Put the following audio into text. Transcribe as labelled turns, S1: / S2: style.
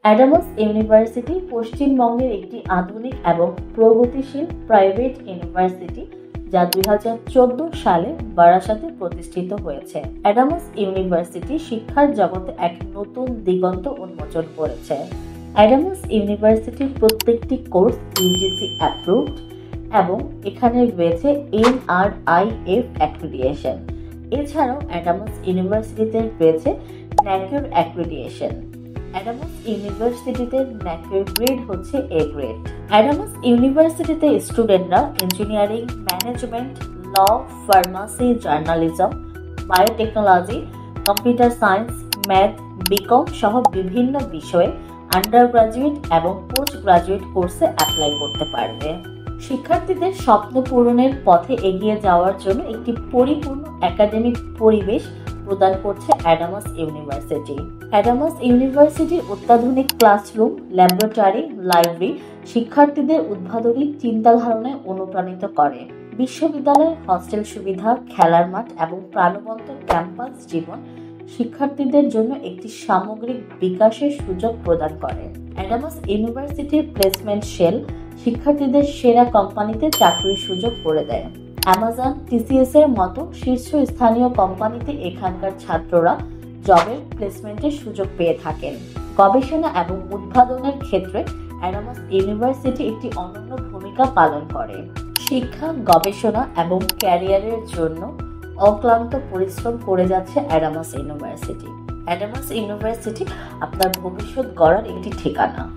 S1: Adamas university পশ্চিমবঙ্গের একটি আধুনিক এবং প্রগতিশীল প্রাইভেট ইউনিভার্সিটি যা 2014 সালে বারাসাতে প্রতিষ্ঠিত হয়েছে। অ্যাডামাস ইউনিভার্সিটি শিক্ষার জগতে এক নতুন দিগন্ত উন্মোচন করেছে। অ্যাডামাস ইউনিভার্সিটির প্রত্যেকটি কোর্স ইউজিসি অ্যাপ্রুভড এবং এখানে রয়েছে NRIF অ্যাক্রিডিয়েশন। এছাড়াও অ্যাডামাস ইউনিভার্সিটিতে রয়েছে ন্যাকিউর অ্যাক্রিডিয়েশন। অ্যাডামাস ইউনিভার্সিটিতে ন্যাকিউর গ্রেড হচ্ছে A গ্রেড। অ্যাডামাস ইউনিভার্সিটিতে স্টুডেন্টরা engineering, management, law, pharmacy, journalism, biotechnology, computer science, math, BCom সহ বিভিন্ন বিষয়ে আন্ডার গ্রাজুয়েট এবং পোস্ট গ্রাজুয়েট কোর্সে অ্যাপ্লাই করতে পারবে। শিক্ষার্থীদের স্বপ্ন পূরণের পথে এগিয়ে যাওয়ার জন্য একটি পরিপূর্ণ একাডেমিক পরিবেশ প্রদান করছে অ্যাডামাস ইউনিভার্সিটি। অ্যাডামাস ইউনিভার্সিটির অত্যাধুনিক ক্লাসরুম, ল্যাবরেটরি, লাইব্রেরি শিক্ষার্থীদের উদ্ভাবনী চিন্তাধারণায় অনুপ্রাণিত করে। বিশ্ববিদ্যালয়ের হস্টেল সুবিধা, খেলার মাঠ এবং প্রাণবন্ত ক্যাম্পাস জীবন শিক্ষার্থীদের জন্য একটি সামগ্রিক বিকাশের সুযোগ প্রদান করে। অ্যাডামাস ইউনিভার্সিটির প্লেসমেন্ট সেল শিক্ষার্থীদের সেরা কোম্পানিতে চাকরির সুযোগ করে দেয়। অ্যামাজন, TCS এর মতো শীর্ষস্থানীয় কোম্পানিতে এখানকার ছাত্ররা জবের প্লেসমেন্টের সুযোগ পেয়ে থাকেন। গবেষণা এবং উদ্ভাবনের ক্ষেত্রে অ্যাডামাস ইউনিভার্সিটি একটি অনন্য ভূমিকা পালন করে। শিক্ষা, গবেষণা এবং ক্যারিয়ারের জন্য অক্লান্ত পরিশ্রম করে যাচ্ছে অ্যাডামাস ইউনিভার্সিটি। অ্যাডামাস ইউনিভার্সিটি আপনার ভবিষ্যৎ গড়ার একটি ঠিকানা।